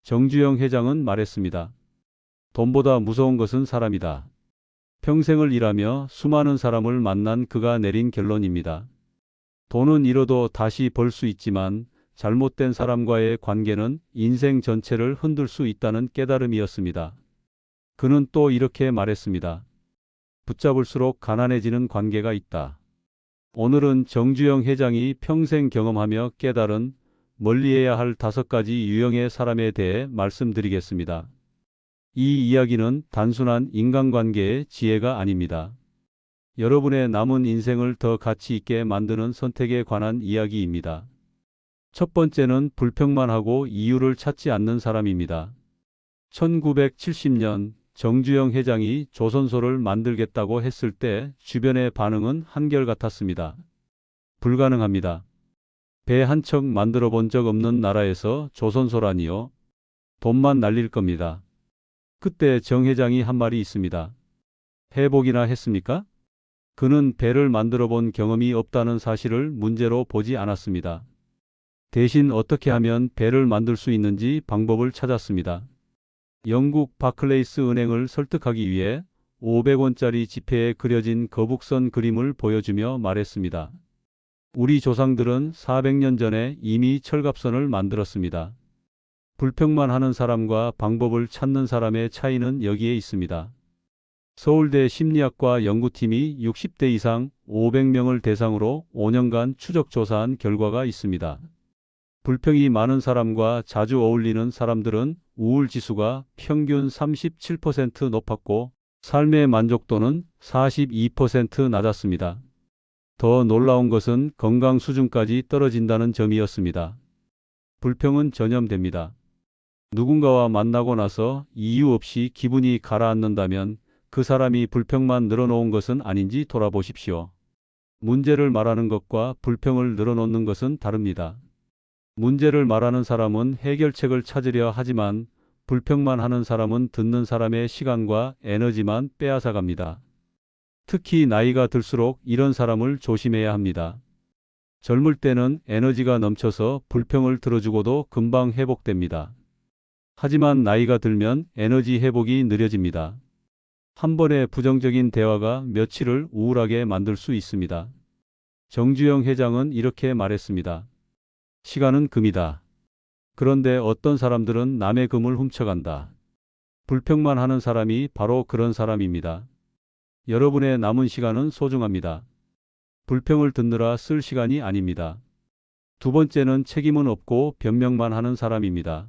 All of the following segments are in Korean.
정주영 회장은 말했습니다. 돈보다 무서운 것은 사람이다. 평생을 일하며 수많은 사람을 만난 그가 내린 결론입니다. 돈은 잃어도 다시 벌 수 있지만 잘못된 사람과의 관계는 인생 전체를 흔들 수 있다는 깨달음이었습니다. 그는 또 이렇게 말했습니다. 붙잡을수록 가난해지는 관계가 있다. 오늘은 정주영 회장이 평생 경험하며 깨달은 멀리해야 할 5가지 유형의 사람에 대해 말씀드리겠습니다. 이 이야기는 단순한 인간관계의 지혜가 아닙니다. 여러분의 남은 인생을 더 가치 있게 만드는 선택에 관한 이야기입니다. 첫 번째는 불평만 하고 이유를 찾지 않는 사람입니다. 1970년 정주영 회장이 조선소를 만들겠다고 했을 때 주변의 반응은 한결같았습니다. 불가능합니다. 배 한 척 만들어 본 적 없는 나라에서 조선소라니요. 돈만 날릴 겁니다. 그때 정 회장이 한 말이 있습니다. 해보기나 했습니까? 그는 배를 만들어 본 경험이 없다는 사실을 문제로 보지 않았습니다. 대신 어떻게 하면 배를 만들 수 있는지 방법을 찾았습니다. 영국 바클레이스 은행을 설득하기 위해 500원짜리 지폐에 그려진 거북선 그림을 보여주며 말했습니다. 우리 조상들은 400년 전에 이미 철갑선을 만들었습니다. 불평만 하는 사람과 방법을 찾는 사람의 차이는 여기에 있습니다. 서울대 심리학과 연구팀이 60대 이상 500명을 대상으로 5년간 추적 조사한 결과가 있습니다. 불평이 많은 사람과 자주 어울리는 사람들은 우울지수가 평균 37% 높았고 삶의 만족도는 42% 낮았습니다. 더 놀라운 것은 건강 수준까지 떨어진다는 점이었습니다. 불평은 전염됩니다. 누군가와 만나고 나서 이유 없이 기분이 가라앉는다면 그 사람이 불평만 늘어놓은 것은 아닌지 돌아보십시오. 문제를 말하는 것과 불평을 늘어놓는 것은 다릅니다. 문제를 말하는 사람은 해결책을 찾으려 하지만 불평만 하는 사람은 듣는 사람의 시간과 에너지만 빼앗아갑니다. 특히 나이가 들수록 이런 사람을 조심해야 합니다. 젊을 때는 에너지가 넘쳐서 불평을 들어주고도 금방 회복됩니다. 하지만 나이가 들면 에너지 회복이 느려집니다. 한 번의 부정적인 대화가 며칠을 우울하게 만들 수 있습니다. 정주영 회장은 이렇게 말했습니다. 시간은 금이다. 그런데 어떤 사람들은 남의 금을 훔쳐간다. 불평만 하는 사람이 바로 그런 사람입니다. 여러분의 남은 시간은 소중합니다. 불평을 듣느라 쓸 시간이 아닙니다. 두 번째는 책임은 없고 변명만 하는 사람입니다.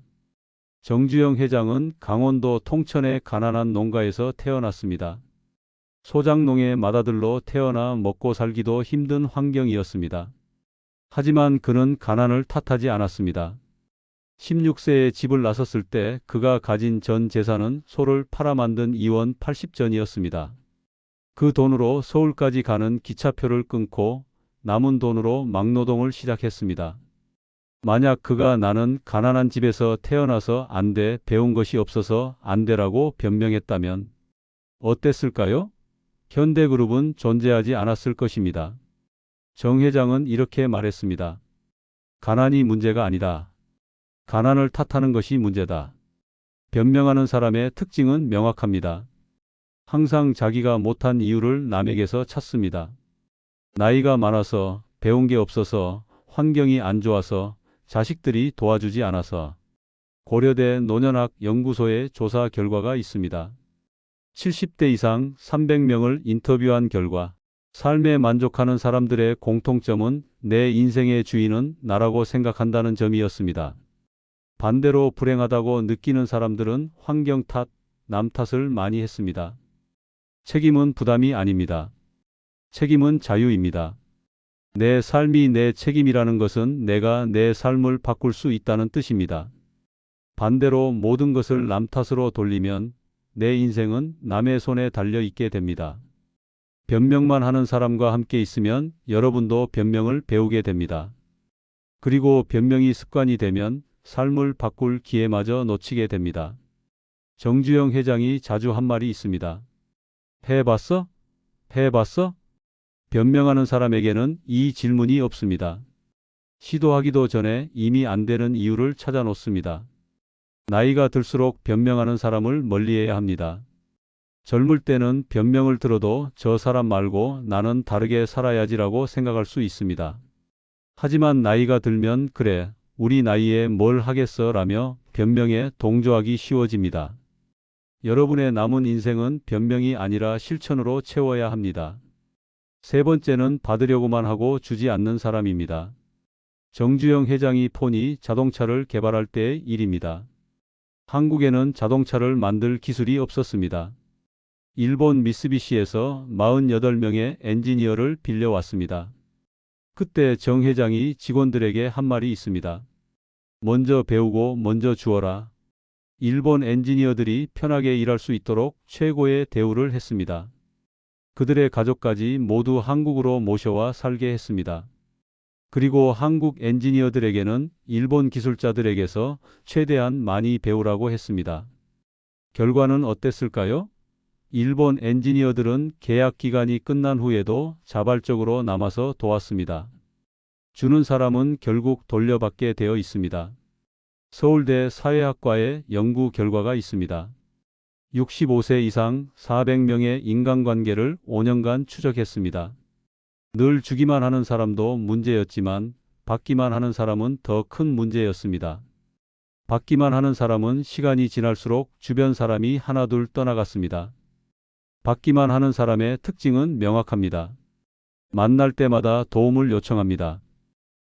정주영 회장은 강원도 통천의 가난한 농가에서 태어났습니다. 소작농의 맏아들로 태어나 먹고 살기도 힘든 환경이었습니다. 하지만 그는 가난을 탓하지 않았습니다. 16세에 집을 나섰을 때 그가 가진 전 재산은 소를 팔아 만든 이원 80전이었습니다. 그 돈으로 서울까지 가는 기차표를 끊고 남은 돈으로 막노동을 시작했습니다. 만약 그가 나는 가난한 집에서 태어나서 안 돼, 배운 것이 없어서 안 돼라고 변명했다면 어땠을까요? 현대그룹은 존재하지 않았을 것입니다. 정 회장은 이렇게 말했습니다. 가난이 문제가 아니다. 가난을 탓하는 것이 문제다. 변명하는 사람의 특징은 명확합니다. 항상 자기가 못한 이유를 남에게서 찾습니다. 나이가 많아서, 배운 게 없어서, 환경이 안 좋아서, 자식들이 도와주지 않아서. 고려대 노년학 연구소의 조사 결과가 있습니다. 70대 이상 300명을 인터뷰한 결과 삶에 만족하는 사람들의 공통점은 내 인생의 주인은 나라고 생각한다는 점이었습니다. 반대로 불행하다고 느끼는 사람들은 환경 탓, 남 탓을 많이 했습니다. 책임은 부담이 아닙니다. 책임은 자유입니다. 내 삶이 내 책임이라는 것은 내가 내 삶을 바꿀 수 있다는 뜻입니다. 반대로 모든 것을 남 탓으로 돌리면 내 인생은 남의 손에 달려 있게 됩니다. 변명만 하는 사람과 함께 있으면 여러분도 변명을 배우게 됩니다. 그리고 변명이 습관이 되면 삶을 바꿀 기회마저 놓치게 됩니다. 정주영 회장이 자주 한 말이 있습니다. 해봤어? 해봤어? 변명하는 사람에게는 이 질문이 없습니다. 시도하기도 전에 이미 안 되는 이유를 찾아 놓습니다. 나이가 들수록 변명하는 사람을 멀리해야 합니다. 젊을 때는 변명을 들어도 저 사람 말고 나는 다르게 살아야지라고 생각할 수 있습니다. 하지만 나이가 들면 그래, 우리 나이에 뭘 하겠어 라며 변명에 동조하기 쉬워집니다. 여러분의 남은 인생은 변명이 아니라 실천으로 채워야 합니다. 세 번째는 받으려고만 하고 주지 않는 사람입니다. 정주영 회장이 포니 자동차를 개발할 때의 일입니다. 한국에는 자동차를 만들 기술이 없었습니다. 일본 미쓰비시에서 48명의 엔지니어를 빌려왔습니다. 그때 정 회장이 직원들에게 한 말이 있습니다. 먼저 배우고 먼저 주어라. 일본 엔지니어들이 편하게 일할 수 있도록 최고의 대우를 했습니다. 그들의 가족까지 모두 한국으로 모셔와 살게 했습니다. 그리고 한국 엔지니어들에게는 일본 기술자들에게서 최대한 많이 배우라고 했습니다. 결과는 어땠을까요? 일본 엔지니어들은 계약 기간이 끝난 후에도 자발적으로 남아서 도왔습니다. 주는 사람은 결국 돌려받게 되어 있습니다. 서울대 사회학과의 연구 결과가 있습니다. 65세 이상 400명의 인간관계를 5년간 추적했습니다. 늘 주기만 하는 사람도 문제였지만 받기만 하는 사람은 더 큰 문제였습니다. 받기만 하는 사람은 시간이 지날수록 주변 사람이 하나둘 떠나갔습니다. 받기만 하는 사람의 특징은 명확합니다. 만날 때마다 도움을 요청합니다.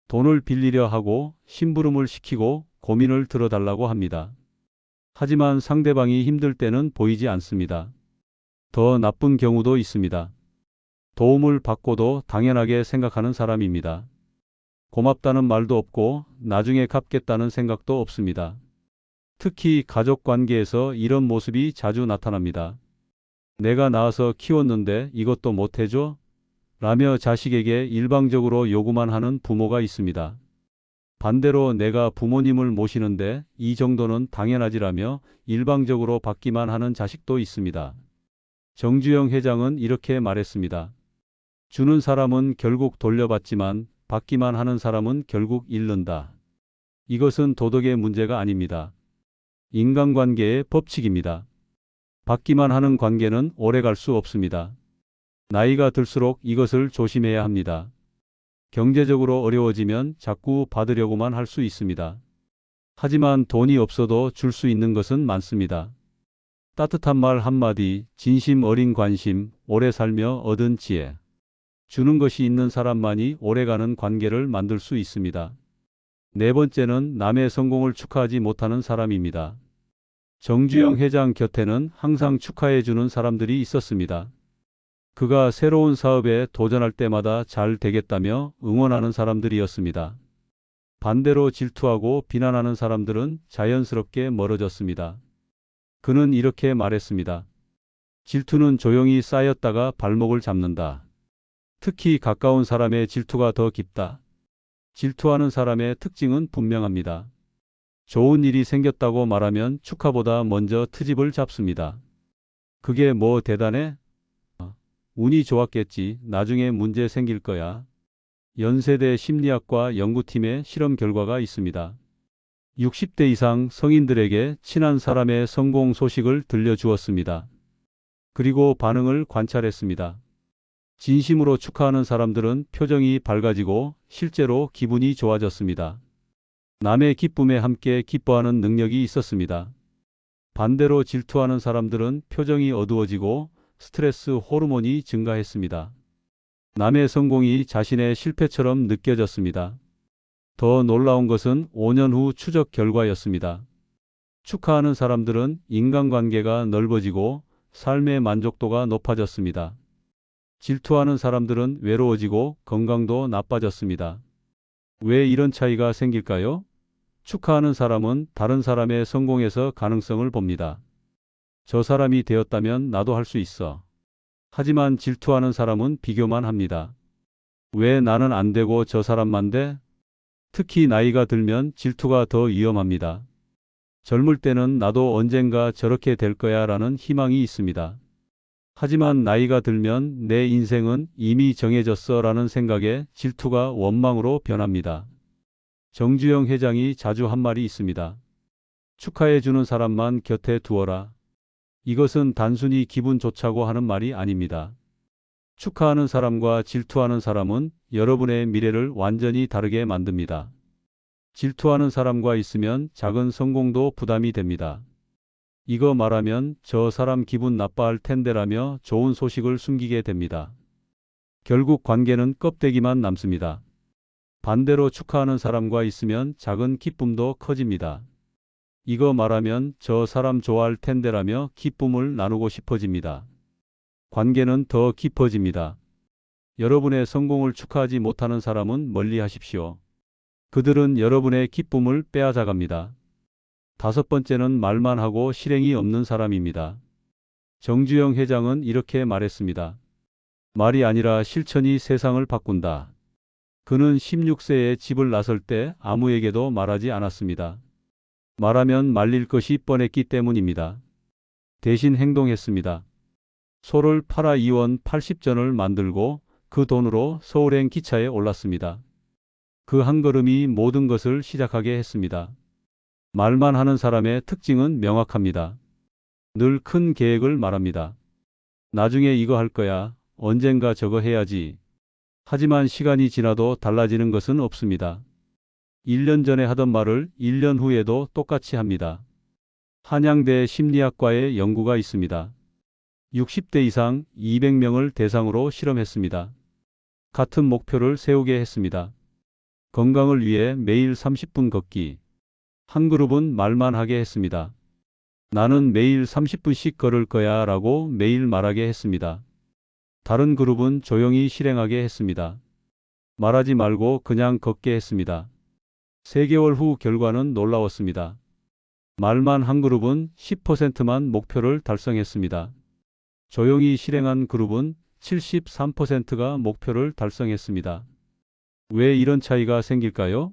돈을 빌리려 하고 심부름을 시키고 고민을 들어달라고 합니다. 하지만 상대방이 힘들 때는 보이지 않습니다. 더 나쁜 경우도 있습니다. 도움을 받고도 당연하게 생각하는 사람입니다. 고맙다는 말도 없고 나중에 갚겠다는 생각도 없습니다. 특히 가족 관계에서 이런 모습이 자주 나타납니다. 내가 낳아서 키웠는데 이것도 못 해줘? 라며 자식에게 일방적으로 요구만 하는 부모가 있습니다. 반대로 내가 부모님을 모시는데 이 정도는 당연하지라며 일방적으로 받기만 하는 자식도 있습니다. 정주영 회장은 이렇게 말했습니다. 주는 사람은 결국 돌려받지만 받기만 하는 사람은 결국 잃는다. 이것은 도덕의 문제가 아닙니다. 인간관계의 법칙입니다. 받기만 하는 관계는 오래 갈 수 없습니다. 나이가 들수록 이것을 조심해야 합니다. 경제적으로 어려워지면 자꾸 받으려고만 할 수 있습니다. 하지만 돈이 없어도 줄 수 있는 것은 많습니다. 따뜻한 말 한마디, 진심 어린 관심, 오래 살며 얻은 지혜. 주는 것이 있는 사람만이 오래가는 관계를 만들 수 있습니다. 네 번째는 남의 성공을 축하하지 못하는 사람입니다. 정주영 회장 곁에는 항상 축하해주는 사람들이 있었습니다. 그가 새로운 사업에 도전할 때마다 잘 되겠다며 응원하는 사람들이었습니다. 반대로 질투하고 비난하는 사람들은 자연스럽게 멀어졌습니다. 그는 이렇게 말했습니다. 질투는 조용히 쌓였다가 발목을 잡는다. 특히 가까운 사람의 질투가 더 깊다. 질투하는 사람의 특징은 분명합니다. 좋은 일이 생겼다고 말하면 축하보다 먼저 트집을 잡습니다. 그게 뭐 대단해? 운이 좋았겠지. 나중에 문제 생길 거야. 연세대 심리학과 연구팀의 실험 결과가 있습니다. 60대 이상 성인들에게 친한 사람의 성공 소식을 들려주었습니다. 그리고 반응을 관찰했습니다. 진심으로 축하하는 사람들은 표정이 밝아지고 실제로 기분이 좋아졌습니다. 남의 기쁨에 함께 기뻐하는 능력이 있었습니다. 반대로 질투하는 사람들은 표정이 어두워지고 스트레스 호르몬이 증가했습니다. 남의 성공이 자신의 실패처럼 느껴졌습니다. 더 놀라운 것은 5년 후 추적 결과였습니다. 축하하는 사람들은 인간관계가 넓어지고 삶의 만족도가 높아졌습니다. 질투하는 사람들은 외로워지고 건강도 나빠졌습니다. 왜 이런 차이가 생길까요? 축하하는 사람은 다른 사람의 성공에서 가능성을 봅니다. 저 사람이 되었다면 나도 할 수 있어. 하지만 질투하는 사람은 비교만 합니다. 왜 나는 안 되고 저 사람만 돼? 특히 나이가 들면 질투가 더 위험합니다. 젊을 때는 나도 언젠가 저렇게 될 거야 라는 희망이 있습니다. 하지만 나이가 들면 내 인생은 이미 정해졌어 라는 생각에 질투가 원망으로 변합니다. 정주영 회장이 자주 한 말이 있습니다. 축하해 주는 사람만 곁에 두어라. 이것은 단순히 기분 좋자고 하는 말이 아닙니다. 축하하는 사람과 질투하는 사람은 여러분의 미래를 완전히 다르게 만듭니다. 질투하는 사람과 있으면 작은 성공도 부담이 됩니다. 이거 말하면 저 사람 기분 나빠할 텐데라며 좋은 소식을 숨기게 됩니다. 결국 관계는 껍데기만 남습니다. 반대로 축하하는 사람과 있으면 작은 기쁨도 커집니다. 이거 말하면 저 사람 좋아할 텐데라며 기쁨을 나누고 싶어집니다. 관계는 더 깊어집니다. 여러분의 성공을 축하하지 못하는 사람은 멀리 하십시오. 그들은 여러분의 기쁨을 빼앗아갑니다. 다섯 번째는 말만 하고 실행이 없는 사람입니다. 정주영 회장은 이렇게 말했습니다. 말이 아니라 실천이 세상을 바꾼다. 그는 16세에 집을 나설 때 아무에게도 말하지 않았습니다. 말하면 말릴 것이 뻔했기 때문입니다. 대신 행동했습니다. 소를 팔아 이원 80전을 만들고 그 돈으로 서울행 기차에 올랐습니다. 그 한 걸음이 모든 것을 시작하게 했습니다. 말만 하는 사람의 특징은 명확합니다. 늘 큰 계획을 말합니다. 나중에 이거 할 거야. 언젠가 저거 해야지. 하지만 시간이 지나도 달라지는 것은 없습니다. 1년 전에 하던 말을 1년 후에도 똑같이 합니다. 한양대 심리학과의 연구가 있습니다. 60대 이상 200명을 대상으로 실험했습니다. 같은 목표를 세우게 했습니다. 건강을 위해 매일 30분 걷기. 한 그룹은 말만 하게 했습니다. 나는 매일 30분씩 걸을 거야 라고 매일 말하게 했습니다. 다른 그룹은 조용히 실행하게 했습니다. 말하지 말고 그냥 걷게 했습니다. 3개월 후 결과는 놀라웠습니다. 말만 한 그룹은 10%만 목표를 달성했습니다. 조용히 실행한 그룹은 73%가 목표를 달성했습니다. 왜 이런 차이가 생길까요?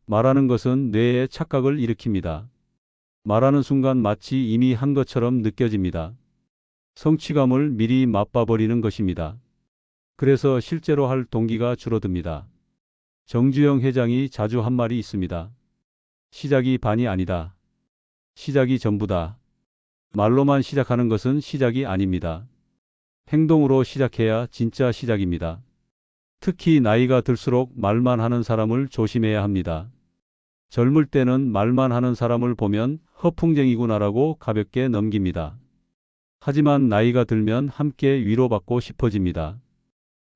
말하는 것은 뇌에 착각을 일으킵니다. 말하는 순간 마치 이미 한 것처럼 느껴집니다. 성취감을 미리 맛봐버리는 것입니다. 그래서 실제로 할 동기가 줄어듭니다. 정주영 회장이 자주 한 말이 있습니다. 시작이 반이 아니다. 시작이 전부다. 말로만 시작하는 것은 시작이 아닙니다. 행동으로 시작해야 진짜 시작입니다. 특히 나이가 들수록 말만 하는 사람을 조심해야 합니다. 젊을 때는 말만 하는 사람을 보면 허풍쟁이구나라고 가볍게 넘깁니다. 하지만 나이가 들면 함께 위로받고 싶어집니다.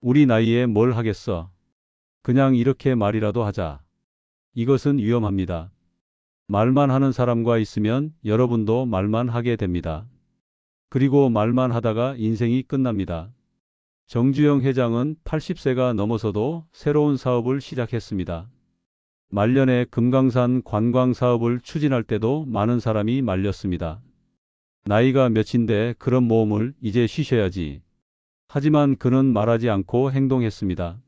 우리 나이에 뭘 하겠어? 그냥 이렇게 말이라도 하자. 이것은 위험합니다. 말만 하는 사람과 있으면 여러분도 말만 하게 됩니다. 그리고 말만 하다가 인생이 끝납니다. 정주영 회장은 80세가 넘어서도 새로운 사업을 시작했습니다. 말년에 금강산 관광 사업을 추진할 때도 많은 사람이 말렸습니다. 나이가 몇인데 그런 모험을 이제 쉬셔야지. 하지만 그는 말하지 않고 행동했습니다.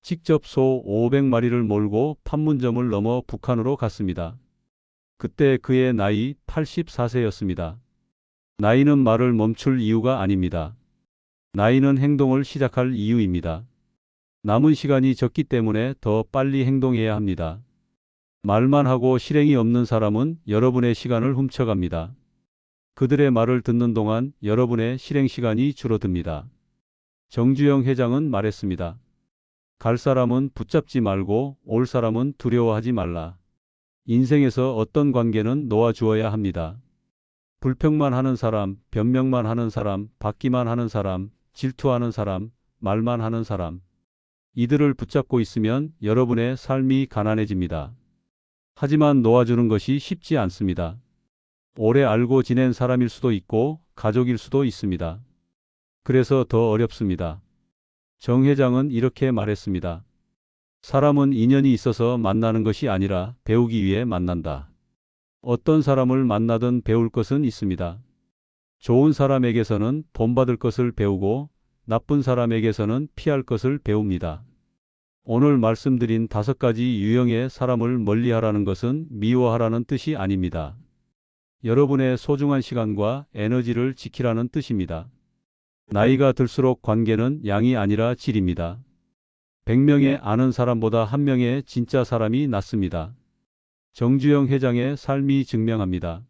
직접 소 500마리를 몰고 판문점을 넘어 북한으로 갔습니다. 그때 그의 나이 84세였습니다. 나이는 말을 멈출 이유가 아닙니다. 나이는 행동을 시작할 이유입니다. 남은 시간이 적기 때문에 더 빨리 행동해야 합니다. 말만 하고 실행이 없는 사람은 여러분의 시간을 훔쳐갑니다. 그들의 말을 듣는 동안 여러분의 실행 시간이 줄어듭니다. 정주영 회장은 말했습니다. 갈 사람은 붙잡지 말고 올 사람은 두려워하지 말라. 인생에서 어떤 관계는 놓아주어야 합니다. 불평만 하는 사람, 변명만 하는 사람, 받기만 하는 사람, 질투하는 사람, 말만 하는 사람. 이들을 붙잡고 있으면 여러분의 삶이 가난해집니다. 하지만 놓아주는 것이 쉽지 않습니다. 오래 알고 지낸 사람일 수도 있고 가족일 수도 있습니다. 그래서 더 어렵습니다. 정 회장은 이렇게 말했습니다. 사람은 인연이 있어서 만나는 것이 아니라 배우기 위해 만난다. 어떤 사람을 만나든 배울 것은 있습니다. 좋은 사람에게서는 본받을 것을 배우고 나쁜 사람에게서는 피할 것을 배웁니다. 오늘 말씀드린 5가지 유형의 사람을 멀리하라는 것은 미워하라는 뜻이 아닙니다. 여러분의 소중한 시간과 에너지를 지키라는 뜻입니다. 나이가 들수록 관계는 양이 아니라 질입니다. 100명의 아는 사람보다 1명의 진짜 사람이 낫습니다. 정주영 회장의 삶이 증명합니다.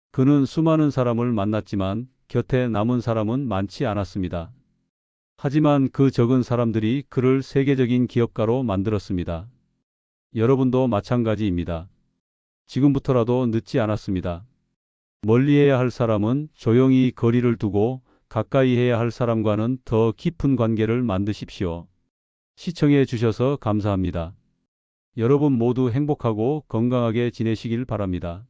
그는 수많은 사람을 만났지만 곁에 남은 사람은 많지 않았습니다. 하지만 그 적은 사람들이 그를 세계적인 기업가로 만들었습니다. 여러분도 마찬가지입니다. 지금부터라도 늦지 않았습니다. 멀리해야 할 사람은 조용히 거리를 두고 가까이 해야 할 사람과는 더 깊은 관계를 만드십시오. 시청해 주셔서 감사합니다. 여러분 모두 행복하고 건강하게 지내시길 바랍니다.